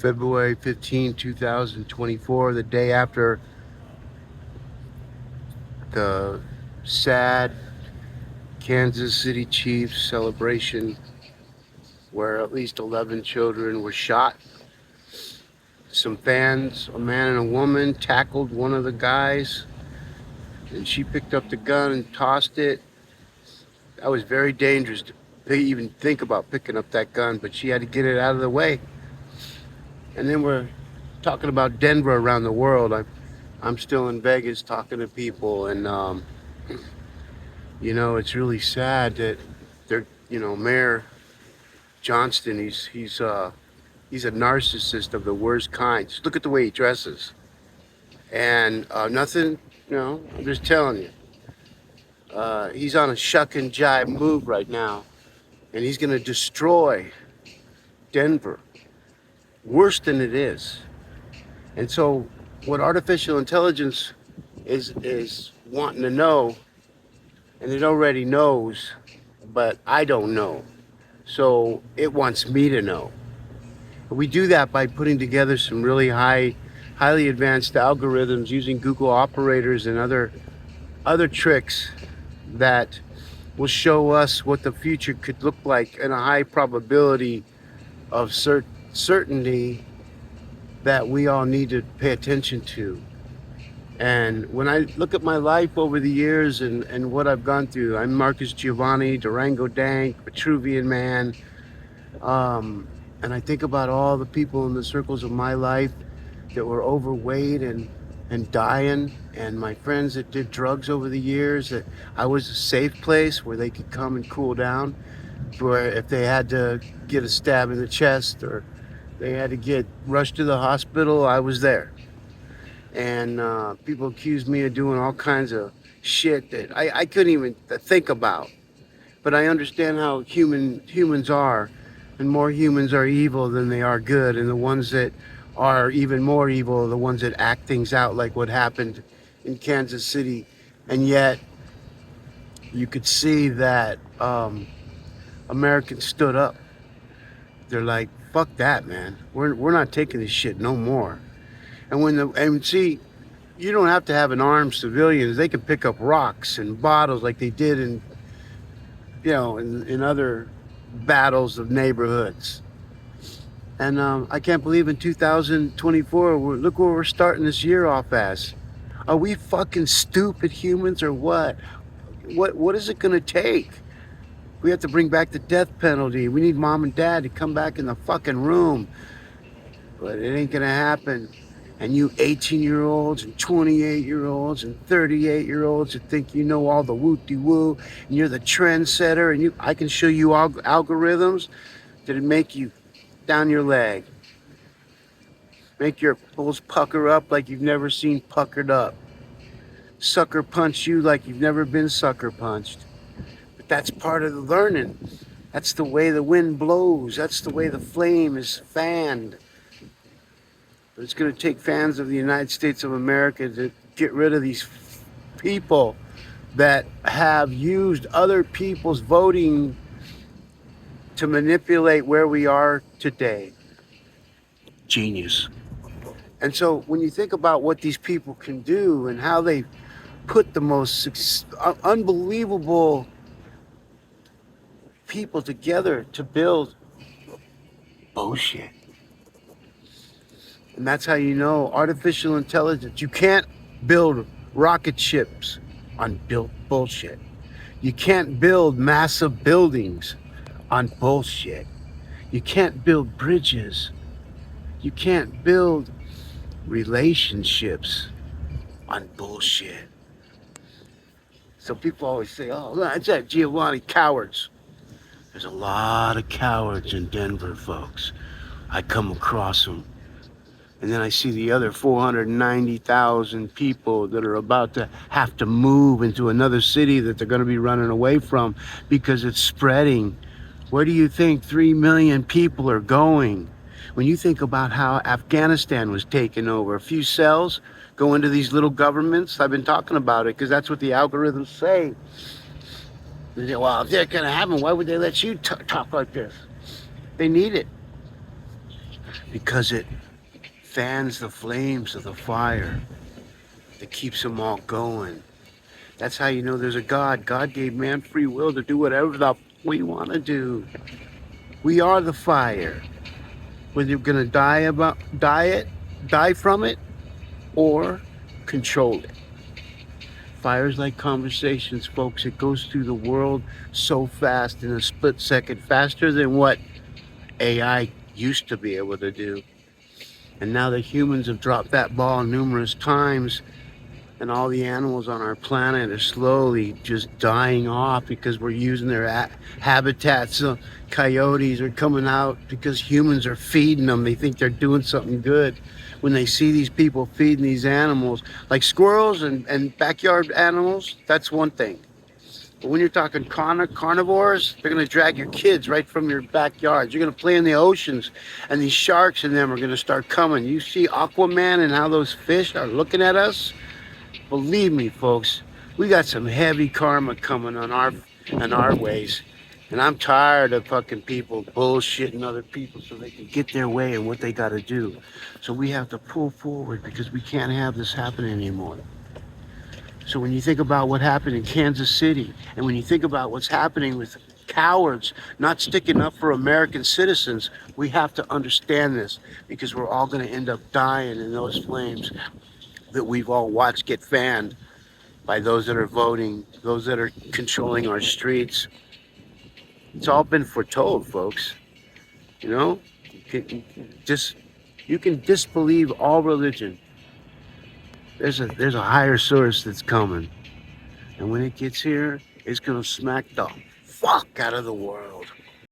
February 15, 2024, the day after the sad Kansas City Chiefs celebration where at least 11 children were shot. Some fans, a man and a woman, tackled one of the guys, and she picked up the gun and tossed it. That was very dangerous to even think about picking up that gun, but she had to get it out of the way. And then we're talking about Denver around the world. I'm still in Vegas talking to people, and it's really sad that they're, Mayor Johnston. He's a narcissist of the worst kind. Just look at the way he dresses, and nothing. I'm just telling you. He's on a shuck and jive move right now, and he's going to destroy Denver worse than it is. And so, what artificial intelligence is wanting to know, and it already knows, but I don't know. So it wants me to know. We do that by putting together some really highly advanced algorithms using Google operators and other tricks that will show us what the future could look like in a high probability of certainty that we all need to pay attention to. And when I look at my life over the years and what I've gone through, I'm Marcus Giovanni, Durango Dank, Petruvian Man, and I think about all the people in the circles of my life that were overweight and dying, and my friends that did drugs over the years, that I was a safe place where they could come and cool down, where if they had to get a stab in the chest or they had to get rushed to the hospital, I was there. And people accused me of doing all kinds of shit that I couldn't even think about. But I understand how humans are, and more humans are evil than they are good, and the ones that are even more evil are the ones that act things out, like what happened in Kansas City. And yet you could see that Americans stood up. They're like, fuck that, man. We're not taking this shit no more. And see, you don't have to have an armed civilians. They can pick up rocks and bottles like they did in other battles of neighborhoods. And I can't believe in 2024, look where we're starting this year off as. Are we fucking stupid humans or what? What is it gonna take? We have to bring back the death penalty. We need mom and dad to come back in the fucking room. But it ain't gonna happen. And you 18-year-olds and 28-year-olds and 38-year-olds that think you know all the woo-de-woo and you're the trendsetter, and I can show you algorithms that'll make you down your leg. Make your pulls pucker up like you've never seen puckered up. Sucker punch you like you've never been sucker punched. But that's part of the learning. That's the way the wind blows. That's the way the flame is fanned. But it's going to take fans of the United States of America to get rid of these people that have used other people's voting to manipulate where we are today. Genius. And so when you think about what these people can do and how they put the most unbelievable people together to build bullshit. And that's how you know artificial intelligence. You can't build rocket ships on built bullshit. You can't build massive buildings on bullshit. You can't build bridges. You can't build relationships on bullshit. So people always say, oh, it's that Giovanni cowards. There's a lot of cowards in Denver, folks. I come across them. And then I see the other 490,000 people that are about to have to move into another city that they're going to be running away from because it's spreading. Where do you think 3 million people are going? When you think about how Afghanistan was taken over, a few cells go into these little governments. I've been talking about it because that's what the algorithms say. They say, well, if they're going to happen, why would they let you talk like this? They need it. because it fans the flames of the fire that keeps them all going. That's how you know there's a God. God gave man free will to do whatever the we want to do. We are the fire. Whether you're gonna die from it, or control it. Fire's like conversations, folks. It goes through the world so fast in a split second, faster than what AI used to be able to do. And now that humans have dropped that ball numerous times, and all the animals on our planet are slowly just dying off because we're using their habitats. So coyotes are coming out because humans are feeding them. They think they're doing something good. When they see these people feeding these animals, like squirrels and backyard animals, that's one thing. But when you're talking carnivores, they're going to drag your kids right from your backyards. You're going to play in the oceans, and these sharks and them are going to start coming. You see Aquaman and how those fish are looking at us? Believe me, folks, we got some heavy karma coming on our ways. And I'm tired of fucking people bullshitting other people so they can get their way and what they got to do. So we have to pull forward because we can't have this happen anymore. So when you think about what happened in Kansas City, and when you think about what's happening with cowards not sticking up for American citizens, we have to understand this because we're all going to end up dying in those flames that we've all watched get fanned by those that are voting, those that are controlling our streets. It's all been foretold, folks. You know, you can disbelieve all religion. There's a higher source that's coming, and when it gets here, it's gonna smack the fuck out of the world.